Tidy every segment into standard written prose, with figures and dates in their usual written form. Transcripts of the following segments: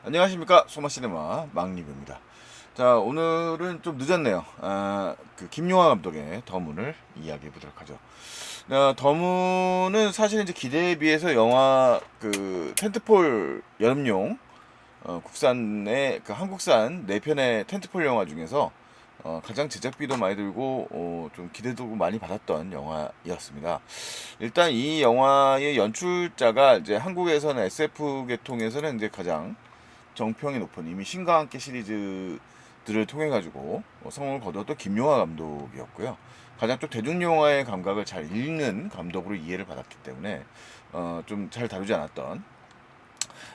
안녕하십니까, 소마시네마 막리뷰입니다. 자, 오늘은 좀 늦었네요. 김용하 감독의 더문을 이야기해 보도록 하죠. 더문은 사실 이제 기대에 비해서 영화 텐트폴 여름용 국산의 한국산 4편의 텐트폴 영화 중에서 가장 제작비도 많이 들고 좀 기대도 많이 받았던 영화였습니다. 일단 이 영화의 연출자가 이제 한국에서는 SF 계통에서는 이제 가장 정평이 높은 이미 신과 함께 시리즈들을 통해 가지고 성공을 거뒀던 김용하 감독이었고요. 가장 좀 대중 영화의 감각을 잘 읽는 감독으로 이해를 받았기 때문에 좀 잘 다루지 않았던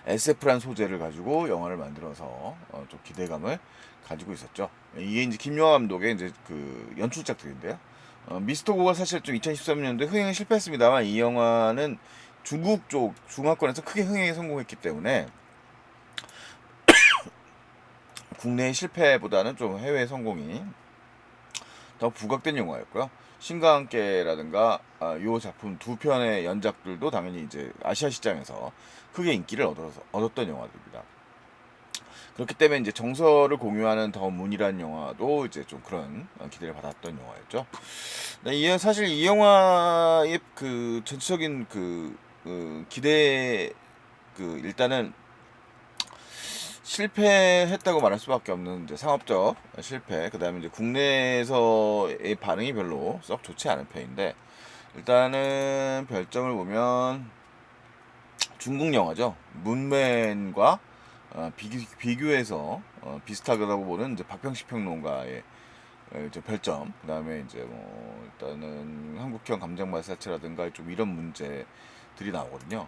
SF란 소재를 가지고 영화를 만들어서 좀 기대감을 가지고 있었죠. 이게 이제 김용하 감독의 이제 그 연출작들인데요. 미스터고가 사실 좀 2013년도에 흥행에 실패했습니다만 이 영화는 중국 쪽 중화권에서 크게 흥행에 성공했기 때문에 국내 실패보다는 좀 해외 성공이 더 부각된 영화였고요. 신과 함께라든가 요 작품 두 편의 연작들도 당연히 이제 아시아 시장에서 크게 인기를 얻었던 영화들입니다. 그렇기 때문에 이제 정서를 공유하는 더 문이라는 영화도 이제 좀 그런 기대를 받았던 영화였죠. 네, 사실 이 영화의 그 전체적인 기대 일단은 실패했다고 말할 수밖에 없는 이제 상업적 실패. 그다음에 이제 국내에서의 반응이 별로 썩 좋지 않은 편인데 일단은 별점을 보면 중국 영화죠. 문맨과 비교해서 비슷하다고 보는 이제 박병식 평론가의 이제 별점. 그다음에 이제 뭐 일단은 한국형 감정 마사치라든가 좀 이런 문제들이 나오거든요.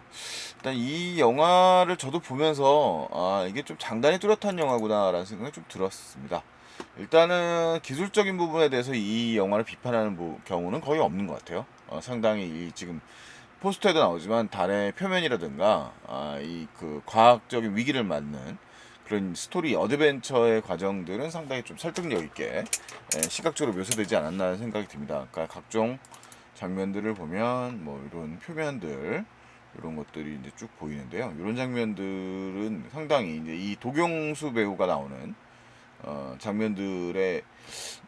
일단 이 영화를 저도 보면서 이게 좀 장단이 뚜렷한 영화구나라는 생각이 좀 들었습니다. 일단은 기술적인 부분에 대해서 이 영화를 비판하는 경우는 거의 없는 것 같아요. 상당히 지금 포스터에도 나오지만 달의 표면이라든가 이 과학적인 위기를 맞는 그런 스토리 어드벤처의 과정들은 상당히 좀 설득력 있게 시각적으로 묘사되지 않았나 하는 생각이 듭니다. 그러니까 각종 장면들을 보면 뭐 이런 표면들 이런 것들이 이제 쭉 보이는데요. 이런 장면들은 상당히 이제 이 도경수 배우가 나오는 장면들의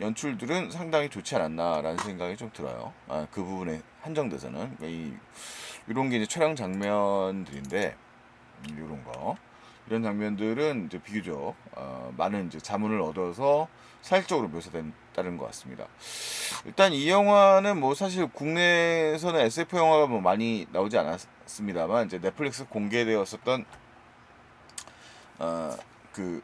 연출들은 상당히 좋지 않았나라는 생각이 좀 들어요. 그 부분에 한정돼서는 이런 게 이제 촬영 장면들인데 이런 거 이런 장면들은 이제 비교적 많은 이제 자문을 얻어서 사실적으로 묘사된다는 것 같습니다. 일단 이 영화는 뭐 사실 국내에서는 SF 영화가 뭐 많이 나오지 않았습니다만 이제 넷플릭스 공개되었었던 어, 그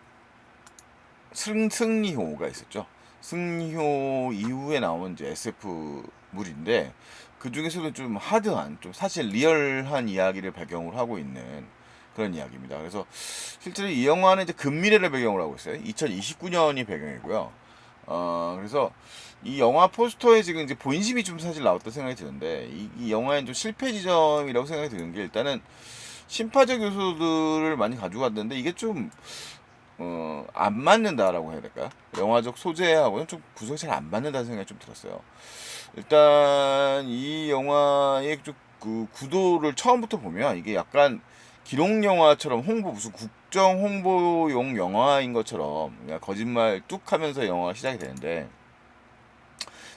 승리호가 있었죠. 승리호 이후에 나온 이제 SF물인데 그 중에서도 좀 하드한, 좀 사실 리얼한 이야기를 배경으로 하고 있는 그런 이야기입니다. 그래서 실제로 이 영화는 이제 근미래를 배경으로 하고 있어요. 2029년이 배경이고요. 그래서 이 영화 포스터에 지금 이제 본심이 좀 사실 나왔다 생각이 드는데 이 영화의 좀 실패 지점이라고 생각이 드는 게 일단은 심파적 요소들을 많이 가지고 왔는데 이게 좀 안 맞는다라고 해야 될까요? 영화적 소재하고는 좀 구성이 잘 안 맞는다는 생각이 좀 들었어요. 일단 이 영화의 그 구도를 처음부터 보면 이게 약간 기록 영화처럼 무슨 국정 홍보용 영화인 것처럼 그냥 거짓말 뚝 하면서 영화가 시작이 되는데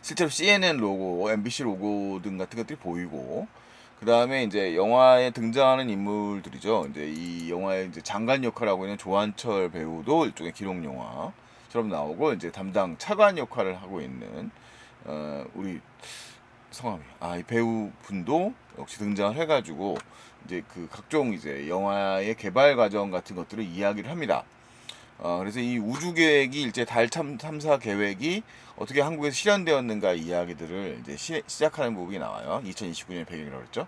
실제로 CNN 로고, MBC 로고 등 같은 것들이 보이고 그 다음에 이제 영화에 등장하는 인물들이죠. 이제 이 영화에 이제 장관 역할을 하고 있는 조한철 배우도 일종의 기록 영화처럼 나오고 이제 담당 차관 역할을 하고 있는 우리 성함이 이 배우 분도 역시 등장을 해가지고 이제 그 각종 이제 영화의 개발 과정 같은 것들을 이야기를 합니다. 그래서 이 우주 계획이 일제 달 탐사 계획이 어떻게 한국에서 실현되었는가 이야기들을 이제 시작하는 부분이 나와요. 2029년 배경이라고 그랬죠.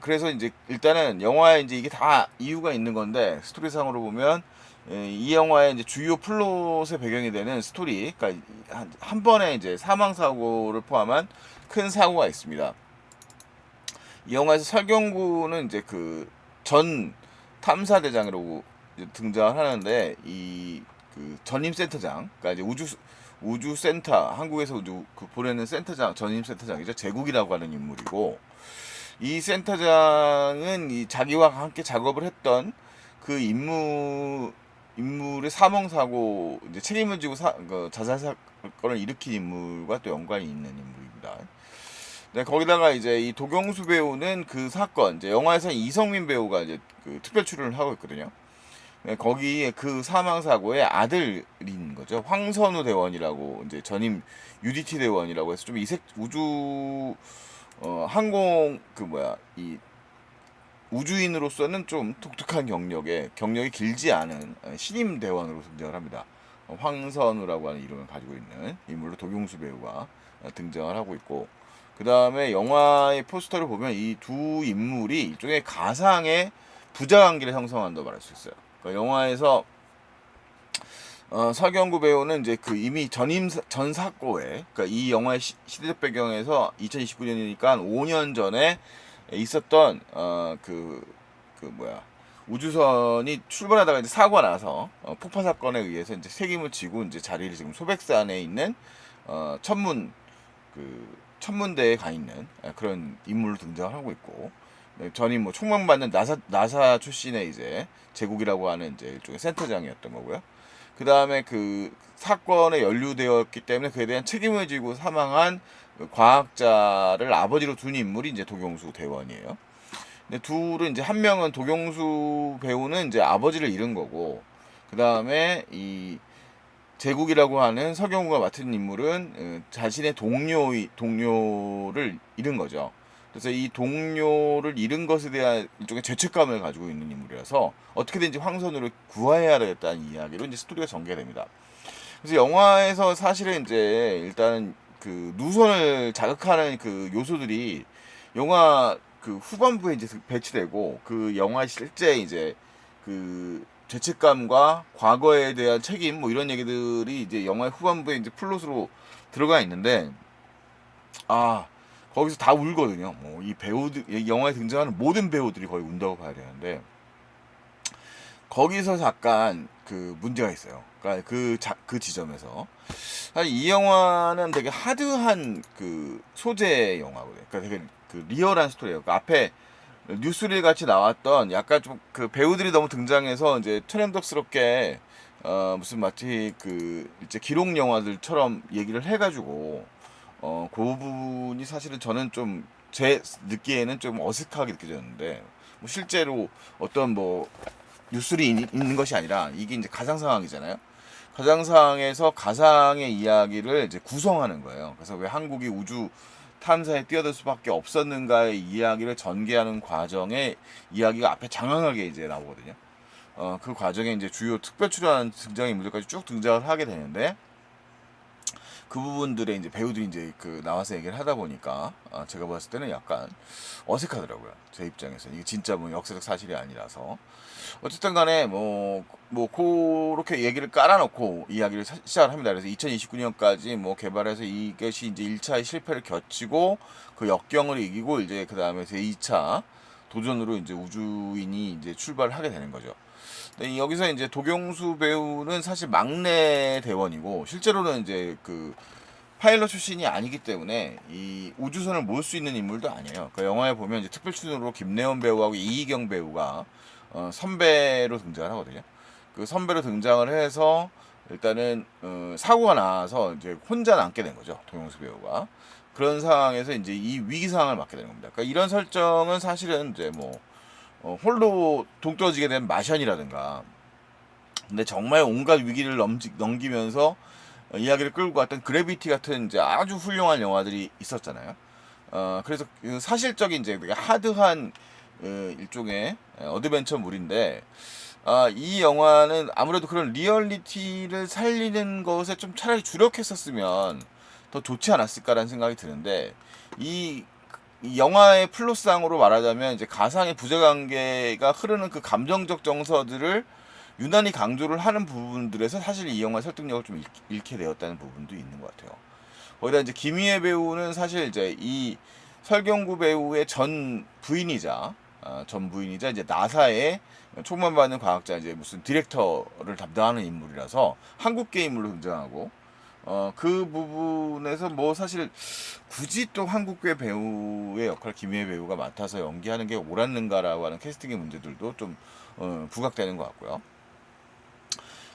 그래서 이제 일단은 영화에 이제 이게 다 이유가 있는 건데 스토리상으로 보면 이 영화의 이제 주요 플롯의 배경이 되는 스토리, 그러니까 한 번에 이제 사망 사고를 포함한 큰 사고가 있습니다. 이 영화에서 설경구는 이제 그 전 탐사대장이라고 등장을 하는데 이 그 전임 센터장, 그러니까 이제 우주 센터, 한국에서 우주 보내는 센터장, 전임 센터장이죠. 제국이라고 하는 인물이고 이 센터장은 이 자기와 함께 작업을 했던 그 인물의 사망 사고 이제 책임을 지고 그 자살 사건을 일으킨 인물과 또 연관이 있는 인물입니다. 네, 거기다가 이제 이 도경수 배우는 그 사건, 이제 영화에서 이성민 배우가 이제 그 특별 출연을 하고 있거든요. 네, 거기에 그 사망 사고의 아들인 거죠. 황선우 대원이라고 이제 전임 UDT 대원이라고 해서 좀 이색 우주 항공 그 뭐야 이 우주인으로서는 좀 독특한 경력이 길지 않은 신임 대원으로 등장을 합니다. 황선우라고 하는 이름을 가지고 있는 인물로 도경수 배우가 등장을 하고 있고, 그 다음에 영화의 포스터를 보면 이 두 인물이 일종의 가상의 부자 관계를 형성한다고 말할 수 있어요. 그러니까 영화에서 서경구 배우는 이제 그 이미 전 사고에, 그러니까 이 영화의 시대적 배경에서 2029년이니까 5년 전에 있었던 그 뭐야 우주선이 출발하다가 이제 사고가 나서 폭파 사건에 의해서 이제 책임을 지고 이제 자리를 지금 소백산에 있는 천문대에 가 있는 그런 인물로 등장을 하고 있고, 네, 전임 뭐 총망받는 나사 출신의 이제 제국이라고 하는 이제 일종의 센터장이었던 거고요. 그 다음에 그 사건에 연루되었기 때문에 그에 대한 책임을 지고 사망한 그 과학자를 아버지로 둔 인물이 이제 도경수 대원이에요. 근데 둘은 이제 한 명은 도경수 배우는 이제 아버지를 잃은 거고, 그 다음에 이 제국이라고 하는 서경우가 맡은 인물은 자신의 동료를 잃은 거죠. 그래서 이 동료를 잃은 것에 대한 일종의 죄책감을 가지고 있는 인물이라서 어떻게든지 황선우를 구해야 되겠다는 이야기로 이제 스토리가 전개됩니다. 그래서 영화에서 사실은 이제 일단은 그 누선을 자극하는 그 요소들이 영화 그 후반부에 이제 배치되고, 그 영화 실제 이제 그 죄책감과 과거에 대한 책임 뭐 이런 얘기들이 이제 영화의 후반부에 이제 플롯으로 들어가 있는데, 아 거기서 다 울거든요. 뭐 이 배우들, 이 영화에 등장하는 모든 배우들이 거의 운다고 봐야 되는데, 거기서 잠깐 그 문제가 있어요. 그러니까 그 지점에서 사실 이 영화는 되게 하드한 그 소재 영화거든요. 그러니까 되게 그 리얼한 스토리예요. 그러니까 앞에 뉴스릴 같이 나왔던 약간 좀 그 배우들이 너무 등장해서 이제 트렌덕스럽게 무슨 마치 그 이제 기록 영화들처럼 얘기를 해가지고 그 부분이 사실은 저는 좀 제 느끼에는 좀 어색하게 느껴졌는데, 뭐 실제로 어떤 뭐 뉴스리 있는 것이 아니라 이게 이제 가상 상황이잖아요. 가상 상황에서 가상의 이야기를 이제 구성하는 거예요. 그래서 왜 한국이 우주 탐사에 뛰어들 수밖에 없었는가의 이야기를 전개하는 과정에 이야기가 앞에 장황하게 이제 나오거든요. 그 과정에 이제 주요 특별 출연한 등장인물들까지 쭉 등장을 하게 되는데, 그 부분들에 이제 배우들이 이제 그 나와서 얘기를 하다 보니까 제가 봤을 때는 약간 어색하더라고요. 제 입장에서 이게 진짜 뭐 역사적 사실이 아니라서. 어쨌든 간에 뭐 그렇게 얘기를 깔아놓고 이야기를 시작을 합니다. 그래서 2029년까지 뭐 개발해서 이것이 이제 1차의 실패를 겪치고 그 역경을 이기고 이제 그 다음에 제 2차 도전으로 이제 우주인이 이제 출발을 하게 되는 거죠. 네, 여기서 이제 도경수 배우는 사실 막내 대원이고, 실제로는 이제 그 파일럿 출신이 아니기 때문에 이 우주선을 몰 수 있는 인물도 아니에요. 그 영화에 보면 이제 특별 출연으로 김래원 배우하고 이희경 배우가 선배로 등장을 하거든요. 그 선배로 등장을 해서 일단은 사고가 나서 이제 혼자 남게 된 거죠. 도경수 배우가. 그런 상황에서 이제 이 위기 상황을 맞게 되는 겁니다. 그러니까 이런 설정은 사실은 이제 뭐 홀로 동떨어지게 된 마션이라든가, 근데 정말 온갖 위기를 넘기면서 이야기를 끌고 갔던 그래비티 같은 이제 아주 훌륭한 영화들이 있었잖아요. 그래서 그 사실적인 이제 되게 하드한 일종의 어드벤처물인데, 이 영화는 아무래도 그런 리얼리티를 살리는 것에 좀 차라리 주력했었으면 더 좋지 않았을까라는 생각이 드는데, 이, 이 영화의 플롯상으로 말하자면 이제 가상의 부재관계가 흐르는 그 감정적 정서들을 유난히 강조를 하는 부분들에서 사실 이 영화의 설득력을 좀 잃게 되었다는 부분도 있는 것 같아요. 거기다 이제 김희애 배우는 사실 이제 이 설경구 배우의 전 부인이자 이제 나사의 총만받는 과학자, 이제 무슨 디렉터를 담당하는 인물이라서 한국계 인물로 등장하고, 그 부분에서 뭐 사실 굳이 또 한국계 배우의 역할 김희애 배우가 맡아서 연기하는 게 옳았는가라고 하는 캐스팅의 문제들도 좀 부각되는 것 같고요.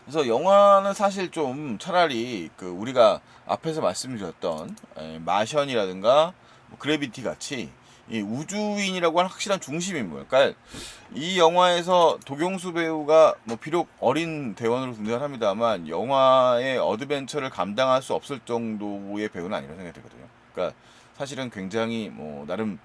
그래서 영화는 사실 좀 차라리 그 우리가 앞에서 말씀드렸던 마션이라든가 뭐 그래비티 같이 이 우주인이라고 하는 확실한 중심 인물. 그러니까 이 영화에서 도경수 배우가 뭐 비록 어린 대원으로 등장합니다만 영화의 어드벤처를 감당할 수 없을 정도의 배우는 아니라고 생각이 들거든요. 그러니까 사실은 굉장히 뭐 나름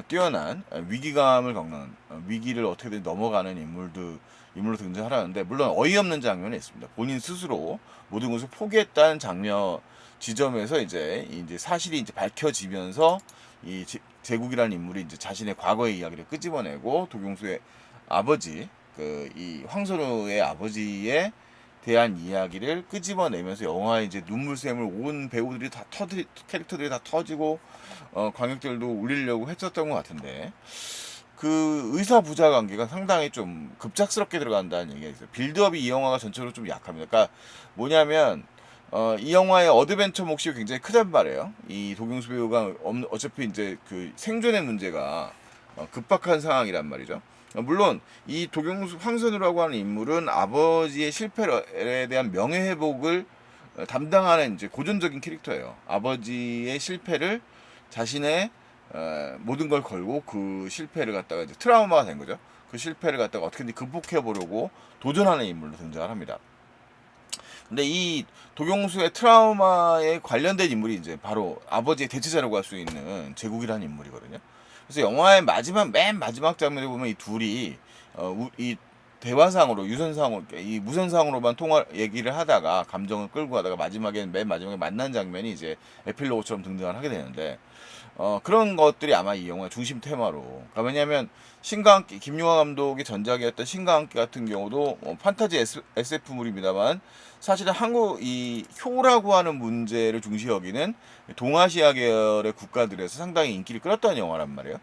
뛰어난 위기감을 겪는 위기를 어떻게든 넘어가는 인물로 등장하라는데 물론 어이없는 장면이 있습니다. 본인 스스로 모든 것을 포기했다는 장면 지점에서 이제 사실이 이제 밝혀지면서 이 제국이라는 인물이 이제 자신의 과거의 이야기를 끄집어내고 도경수의 아버지 그 이 황선우의 아버지에 대한 이야기를 끄집어내면서 영화에 이제 눈물샘을 온 배우들이 다 캐릭터들이 다 터지고 관객들도 울리려고 했었던 것 같은데 그 의사 부자 관계가 상당히 좀 급작스럽게 들어간다는 얘기가 있어요. 빌드업이 이 영화가 전체적으로 좀 약합니다. 그러니까 뭐냐면 이 영화의 어드벤처 몫이 굉장히 크단 말이에요. 이 도경수 배우가 어차피 이제 그 생존의 문제가 급박한 상황이란 말이죠. 물론 이 도경수 황선우라고 하는 인물은 아버지의 실패에 대한 명예회복을 담당하는 이제 고전적인 캐릭터예요. 아버지의 실패를 자신의 모든 걸 걸고 그 실패를 갖다가 이제 트라우마가 된 거죠. 그 실패를 갖다가 어떻게든 극복해 보려고 도전하는 인물로 등장을 합니다. 근데 이 도경수의 트라우마에 관련된 인물이 이제 바로 아버지의 대체자라고 할 수 있는 제국이라는 인물이거든요. 그래서 영화의 맨 마지막 장면에 보면 이 둘이 이 대화상으로 유선상으로 이 무선상으로만 얘기를 하다가 감정을 끌고 가다가 맨 마지막에 만난 장면이 이제 에필로그처럼 등장을 하게 되는데 그런 것들이 아마 이 영화의 중심 테마로. 그러니까 왜냐하면 신과함께 김용화 감독의 전작이었던 신과함께 같은 경우도 판타지 SF물입니다만 사실은 한국 이 효라고 하는 문제를 중시 여기는 동아시아 계열의 국가들에서 상당히 인기를 끌었던 영화란 말이에요.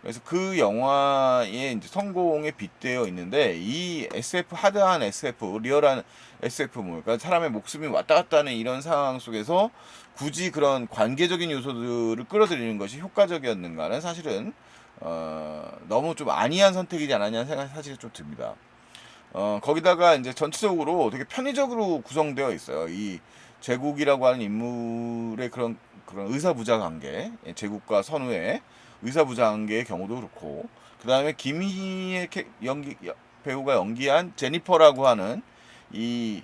그래서 그 영화의 이제 성공에 빗대어 있는데 이 SF 하드한 SF 리얼한 SF물 그러니까 사람의 목숨이 왔다 갔다 하는 이런 상황 속에서 굳이 그런 관계적인 요소들을 끌어들이는 것이 효과적이었는가는 사실은 너무 좀 안이한 선택이지 않았냐는 생각이 사실 좀 듭니다. 거기다가 이제 전체적으로 되게 편의적으로 구성되어 있어요. 이 제국이라고 하는 인물의 그런 의사부자 관계, 제국과 선우의 의사부자 관계의 경우도 그렇고, 그 다음에 김희의 배우가 연기한 제니퍼라고 하는 이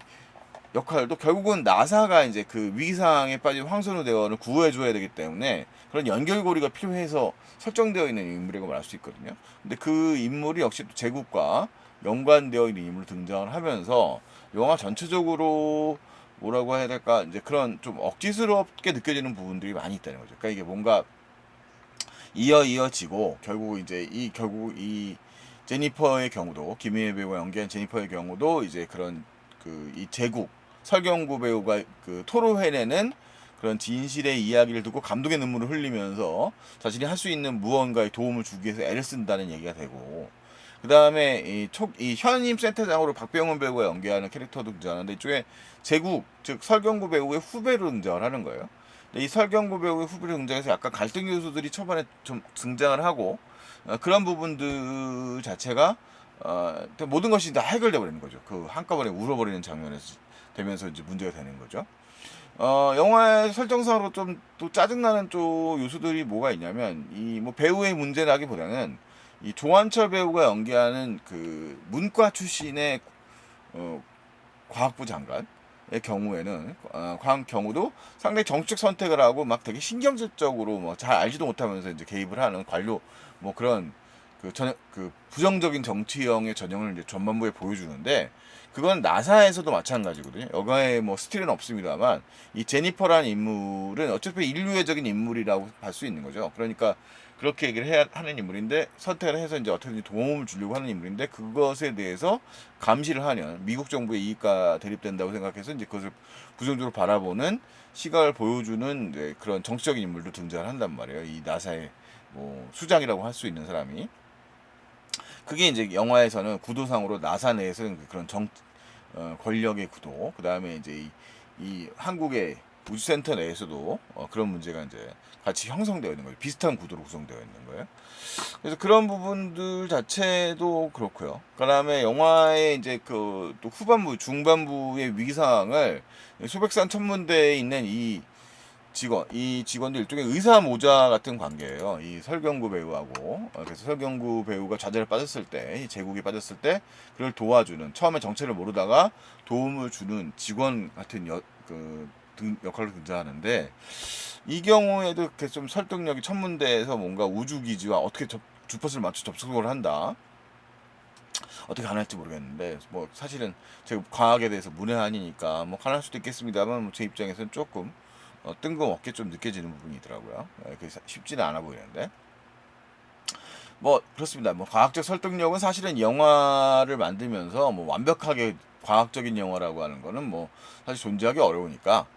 역할도 결국은 나사가 이제 그 위기 상황에 빠진 황선우 대원을 구해줘야 되기 때문에 그런 연결고리가 필요해서 설정되어 있는 인물이라고 말할 수 있거든요. 근데 그 인물이 역시 또 제국과 연관되어 있는 인물로 등장을 하면서 영화 전체적으로 뭐라고 해야 될까 이제 그런 좀 억지스럽게 느껴지는 부분들이 많이 있다는 거죠. 그러니까 이게 뭔가 이어지고 결국 이 제니퍼의 경우도 김희애 배우가 연기한 제니퍼의 경우도 이제 그런 그 이 제국 설경구 배우가 그 토로해내는 그런 진실의 이야기를 듣고 감동의 눈물을 흘리면서 자신이 할 수 있는 무언가에 도움을 주기 위해서 애를 쓴다는 얘기가 되고 그 다음에 이 현임 센터장으로 박병훈 배우가 연기하는 캐릭터도 등장하는데 이쪽에 제국 즉 설경구 배우의 후배로 등장을 하는 거예요. 이 설경구 배우의 후배로 등장해서 약간 갈등 요소들이 초반에 좀 등장을 하고 그런 부분들 자체가 모든 것이 다 해결돼 버리는 거죠. 그 한꺼번에 울어버리는 장면에서 되면서 이제 문제가 되는 거죠. 영화의 설정상으로 좀 또 짜증나는 쪽 요소들이 뭐가 있냐면 이 뭐 배우의 문제라기보다는 이 조한철 배우가 연기하는 그 문과 출신의 어, 과학부 장관의 경우에는 경우도 상당히 정책 선택을 하고 막 되게 신경질적으로 뭐 잘 알지도 못하면서 이제 개입을 하는 관료 뭐 그런 그 부정적인 정치형의 전형을 이제 전반부에 보여주는데 그건 나사에서도 마찬가지거든요. 여가에 뭐 스틸은 없습니다만 이 제니퍼라는 인물은 어차피 인류애적인 인물이라고 볼 수 있는 거죠. 그러니까 그렇게 얘기를 해야 하는 인물인데 선택을 해서 이제 어떻게든 도움을 주려고 하는 인물인데 그것에 대해서 감시를 하는 미국 정부의 이익과 대립된다고 생각해서 이제 그것을 부정적으로 바라보는 시각을 보여주는 이제 그런 정치적인 인물도 등장을 한단 말이에요. 이 나사의 뭐 수장이라고 할 수 있는 사람이 그게 이제 영화에서는 구도상으로 나사 내에서는 그런 권력의 구도, 그 다음에 이제 이 한국의 우주센터 내에서도 그런 문제가 이제 같이 형성되어 있는 거예요. 비슷한 구도로 구성되어 있는 거예요. 그래서 그런 부분들 자체도 그렇고요. 그다음에 영화의 이제 그 또 후반부, 중반부의 위기 상황을 소백산 천문대에 있는 이 직원들 일종의 의사 모자 같은 관계예요. 이 설경구 배우하고. 그래서 설경구 배우가 좌절에 빠졌을 때, 이 제국에 빠졌을 때 그걸 도와주는, 처음에 정체를 모르다가 도움을 주는 직원 같은 역할로 등장하는데, 이 경우에도 이렇게 좀 설득력이, 천문대에서 뭔가 우주기지와 어떻게 주파수를 맞춰 접촉을 한다. 어떻게 가능할지 모르겠는데, 뭐 사실은 제가 과학에 대해서 문외한이니까 뭐 가능할 수도 있겠습니다만, 뭐제 입장에서는 조금 뜬금없게 좀 느껴지는 부분이더라고요. 그게 쉽지는 않아 보이는데, 뭐 그렇습니다. 뭐 과학적 설득력은 사실은 영화를 만들면서 뭐 완벽하게 과학적인 영화라고 하는 거는 뭐 사실 존재하기 어려우니까,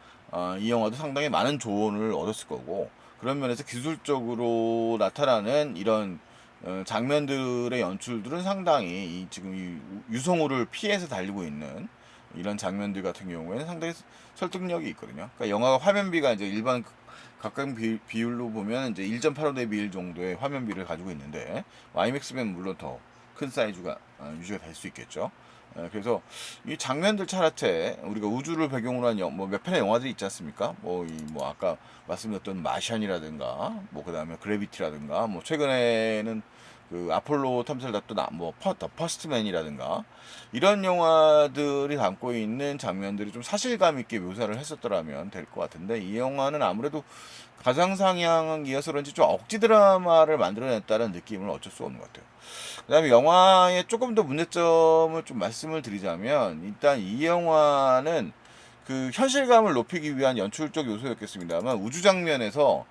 이 영화도 상당히 많은 조언을 얻었을 거고, 그런 면에서 기술적으로 나타나는 이런 장면들의 연출들은 상당히 지금 이 유성우를 피해서 달리고 있는 이런 장면들 같은 경우에는 상당히 설득력이 있거든요. 그러니까 영화가 화면비가 이제 일반 각각 비율로 보면 이제 1.85 대 1 정도의 화면비를 가지고 있는데, IMAX면 물론 더 큰 사이즈가 유지가 될 수 있겠죠. 그래서 이 장면들 차라체 우리가 우주를 배경으로 한 뭐 몇 편의 영화들이 있지 않습니까? 뭐 아까 말씀드렸던 마션이라든가, 뭐 그다음에 그래비티라든가, 뭐 최근에는 그 아폴로 탐사를 다룬 더 퍼스트맨이라든가, 이런 영화들이 담고 있는 장면들이 좀 사실감 있게 묘사를 했었더라면 될 것 같은데, 이 영화는 아무래도 가상상향이어서 그런지 좀 억지 드라마를 만들어냈다는 느낌을 어쩔 수 없는 것 같아요. 그다음에 영화의 조금 더 문제점을 좀 말씀을 드리자면, 일단 이 영화는 그 현실감을 높이기 위한 연출적 요소였겠습니다만, 우주 장면에서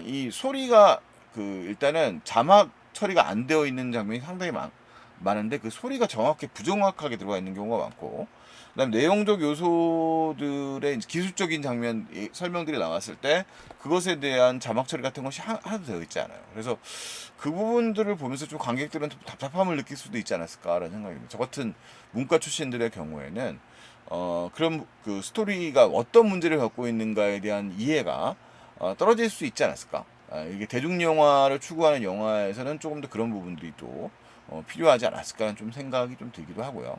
이 소리가 일단은 자막 처리가 안 되어 있는 장면이 상당히 많은데, 그 소리가 정확히 부정확하게 들어가 있는 경우가 많고, 그다음 내용적 요소들의 기술적인 장면 설명들이 나왔을 때 그것에 대한 자막 처리 같은 것이 하나도 되어 있지 않아요. 그래서 그 부분들을 보면서 좀 관객들은 좀 답답함을 느낄 수도 있지 않았을까라는 생각입니다. 저 같은 문과 출신들의 경우에는 그런 그 스토리가 어떤 문제를 갖고 있는가에 대한 이해가 떨어질 수 있지 않았을까. 이게 대중 영화를 추구하는 영화에서는 조금 더 그런 부분들이 또 필요하지 않았을까라는 좀 생각이 좀 들기도 하고요.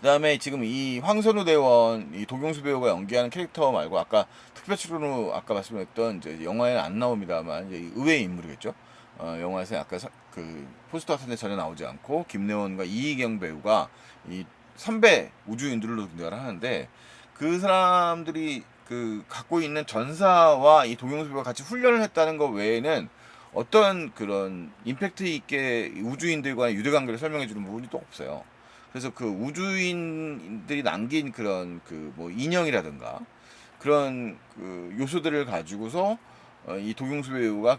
그다음에 지금 이 황선우 대원, 이 도경수 배우가 연기하는 캐릭터 말고, 아까 특별 출연으로 아까 말씀했던, 이제 영화에는 안 나옵니다만 이제 의외의 인물이겠죠. 영화에서 아까 그 포스터 같은 데 전혀 나오지 않고 김래원과 이희경 배우가 이 선배 우주인들로 등장을 하는데, 그 사람들이 그 갖고 있는 전사와 이 도경수 배우가 같이 훈련을 했다는 것 외에는 어떤 그런 임팩트 있게 우주인들과의 유대관계를 설명해 주는 부분이 또 없어요. 그래서 그 우주인들이 남긴 그런 그 뭐 인형이라든가 그런 그 요소들을 가지고서 이 도경수 배우가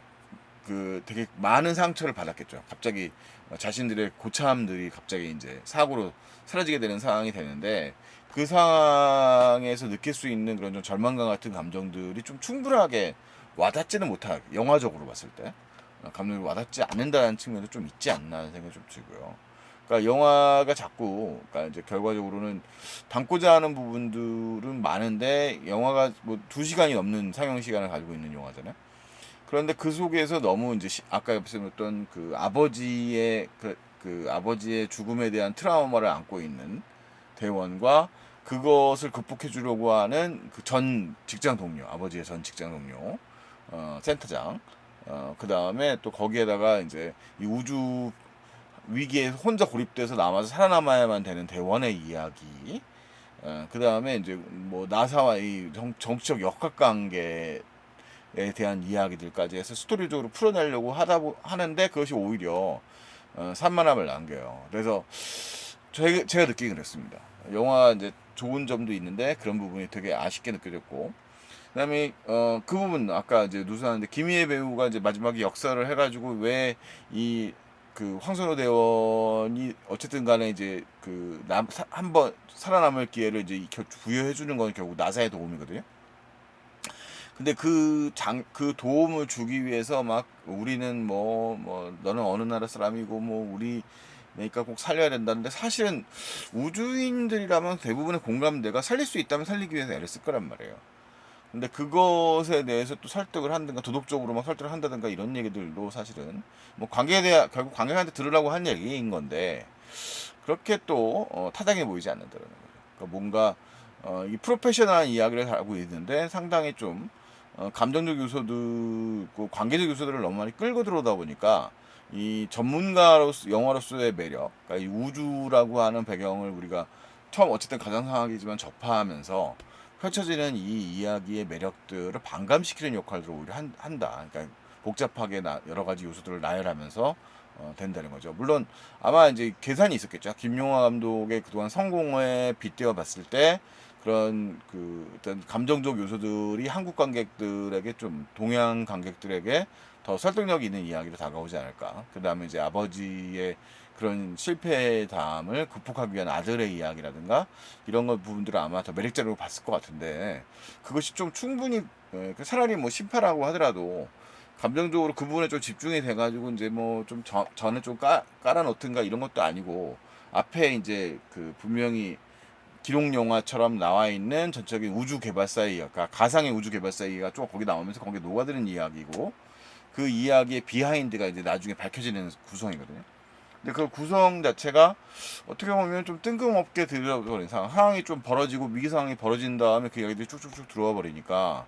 그 되게 많은 상처를 받았겠죠. 갑자기 자신들의 고참들이 갑자기 이제 사고로 사라지게 되는 상황이 되는데, 그 상황에서 느낄 수 있는 그런 좀 절망감 같은 감정들이 좀 충분하게 와닿지는 못하게, 영화적으로 봤을 때 감정이 와닿지 않는다는 측면도 좀 있지 않나 하는 생각이 좀 들고요. 그러니까 영화가 자꾸, 그러니까 이제 결과적으로는 담고자 하는 부분들은 많은데, 영화가 뭐 2시간이 넘는 상영 시간을 가지고 있는 영화잖아요. 그런데 그 속에서 너무 이제 아까 말씀드렸던 그 아버지의 죽음에 대한 트라우마를 안고 있는 대원과, 그것을 극복해 주려고 하는 그 전 직장 동료, 아버지의 전 직장 동료, 센터장, 그 다음에 또 거기에다가 이제 이 우주 위기에 혼자 고립돼서 남아서 살아남아야만 되는 대원의 이야기, 그 다음에 이제 뭐 나사와 이 정치적 역학관계에 대한 이야기들까지 해서 스토리적으로 풀어내려고 하는데, 그것이 오히려 산만함을 남겨요. 그래서 제가 느끼긴 그랬습니다. 영화 이제 좋은 점도 있는데 그런 부분이 되게 아쉽게 느껴졌고, 그다음에 그 부분 아까 이제 누수하는데, 김희애 배우가 이제 마지막에 역사를 해가지고 왜 이 그 황선호 대원이 어쨌든 간에 이제 그 한번 살아남을 기회를 이제 부여해 주는 건 결국 나사의 도움이거든요. 근데 그 도움을 주기 위해서 막 우리는 뭐 너는 어느 나라 사람이고 뭐 우리 그러니까 꼭 살려야 된다는데, 사실은 우주인들이라면 대부분의 공감대가 살릴 수 있다면 살리기 위해서 애를 쓸 거란 말이에요. 근데 그것에 대해서 또 설득을 한다든가 도덕적으로 막 설득을 한다든가 이런 얘기들도 사실은 뭐 관계에 대해 결국 관객한테 들으라고 한 얘기인 건데, 그렇게 또 타당해 보이지 않는다는 거죠. 그러니까 뭔가 이 프로페셔널한 이야기를 하고 있는데 상당히 좀 감정적 요소들, 그 관계적 요소들을 너무 많이 끌고 들어오다 보니까 이 전문가로서 영화로서의 매력, 그러니까 이 우주라고 하는 배경을 우리가 처음 어쨌든 가상상학이지만 접하면서 펼쳐지는 이 이야기의 매력들을 반감시키는 역할을 오히려 한다. 그러니까 복잡하게 여러 가지 요소들을 나열하면서 된다는 거죠. 물론 아마 이제 계산이 있었겠죠. 김용화 감독의 그동안 성공에 빗대어 봤을 때 그런 그 어떤 감정적 요소들이 한국 관객들에게, 좀 동양 관객들에게 더 설득력 있는 이야기로 다가오지 않을까. 그 다음에 이제 아버지의 그런 실패담을 극복하기 위한 아들의 이야기라든가 이런 것 부분들을 아마 더 매력적으로 봤을 것 같은데, 그것이 좀 충분히 차라리 뭐 심파라고 하더라도 감정적으로 그 부분에 좀 집중이 돼가지고 이제 뭐 좀 전에 좀 깔아놓든가 이런 것도 아니고, 앞에 이제 그 분명히 기록 영화처럼 나와 있는 전적인 우주 개발사의 이야기, 그러니까 가상의 우주 개발사의 이야기가 쭉 거기 나오면서 거기에 녹아드는 이야기고, 그 이야기의 비하인드가 이제 나중에 밝혀지는 구성이거든요. 근데 그 구성 자체가 어떻게 보면 좀 뜬금없게 들어버린 상황이 좀 벌어지고 위기 상황이 벌어진 다음에 그 이야기들이 쭉쭉쭉 들어와 버리니까,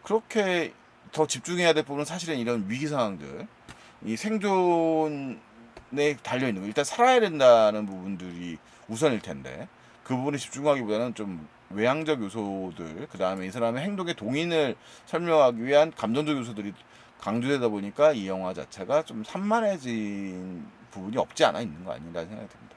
그렇게 더 집중해야 될 부분은 사실은 이런 위기 상황들, 이 생존에 달려 있는 거, 일단 살아야 된다는 부분들이 우선일 텐데 그 부분에 집중하기보다는 좀 외향적 요소들, 그 다음에 이 사람의 행동의 동인을 설명하기 위한 감정적 요소들이 강조되다 보니까 이 영화 자체가 좀 산만해진 부분이 없지 않아 있는 거 아닌가 생각이 듭니다.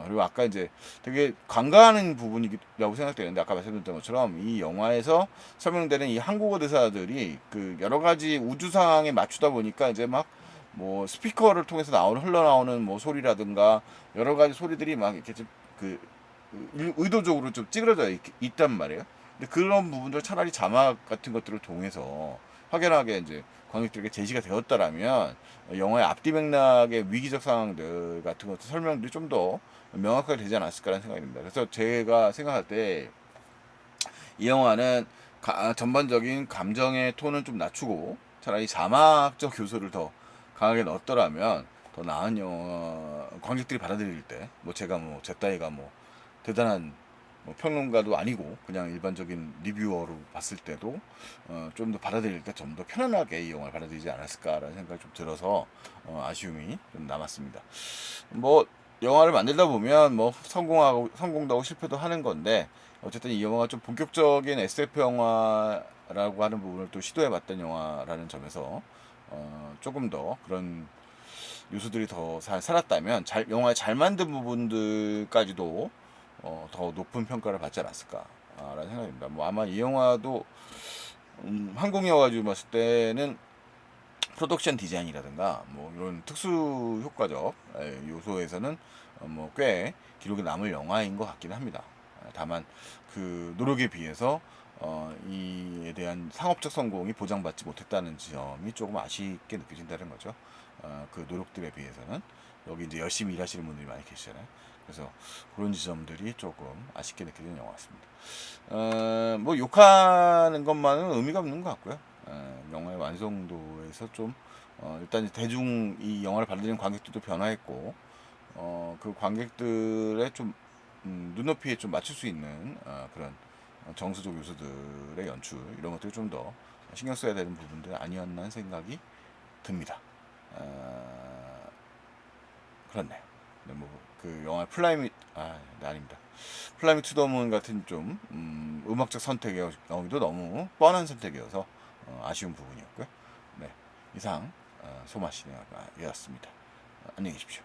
그리고 아까 이제 되게 관과하는 부분이라고 생각되는데, 아까 말씀드렸던 것처럼 이 영화에서 설명되는 이 한국어 대사들이 그 여러 가지 우주 상황에 맞추다 보니까 이제 막 뭐 스피커를 통해서 흘러나오는 뭐 소리라든가 여러 가지 소리들이 막 이렇게 그 의도적으로 좀 찌그러져 있단 말이에요. 근데 그런 부분들 차라리 자막 같은 것들을 통해서 확연하게 이제 관객들에게 제시가 되었다라면 영화의 앞뒤 맥락의 위기적 상황들 같은 것도 설명들이 좀 더 명확하게 되지 않았을까라는 생각이 듭니다. 그래서 제가 생각할 때 이 영화는 전반적인 감정의 톤은 좀 낮추고 차라리 자막적 요소를 더 강하게 넣었더라면 더 나은 영화, 관객들이 받아들일 때, 뭐 제가 뭐 제 따위가 뭐 대단한 뭐 평론가도 아니고 그냥 일반적인 리뷰어로 봤을 때도 좀 더 받아들일 때 좀 더 편안하게 이 영화를 받아들이지 않았을까라는 생각이 좀 들어서 아쉬움이 좀 남았습니다. 뭐 영화를 만들다 보면 뭐 성공도 하고 실패도 하는 건데, 어쨌든 이 영화가 좀 본격적인 SF 영화라고 하는 부분을 또 시도해봤던 영화라는 점에서 조금 더 그런 요소들이 더 살았다면 영화의 잘 만든 부분들까지도 더 높은 평가를 받지 않았을까라는 생각입니다. 뭐 아마 이 영화도 한국 영화 가지고 봤을 때는 프로덕션 디자인이라든가 뭐 이런 특수 효과적 요소에서는 뭐 꽤 기록에 남을 영화인 것 같긴 합니다. 다만 그 노력에 비해서 이에 대한 상업적 성공이 보장받지 못했다는 점이 조금 아쉽게 느껴진다는 거죠. 그 노력들에 비해서는 여기 이제 열심히 일하시는 분들이 많이 계시잖아요. 그래서 그런 지점들이 조금 아쉽게 느껴지는 영화 같습니다. 뭐 욕하는 것만은 의미가 없는 것 같고요. 영화의 완성도에서 좀 일단 대중 이 영화를 받아들이는 관객들도 변화했고, 그 관객들의 좀 눈높이에 좀 맞출 수 있는 그런 정서적 요소들의 연출, 이런 것들이 좀 더 신경 써야 되는 부분들 아니었나 하는 생각이 듭니다. 그렇네요. 네, 뭐그 영화 네, 아닙니다. 플라이미 투 더 문 같은 좀 음악적 선택의 경우도 너무 뻔한 선택이어서 아쉬운 부분이었고요. 네, 이상 소마시네였습니다. 안녕히 계십시오.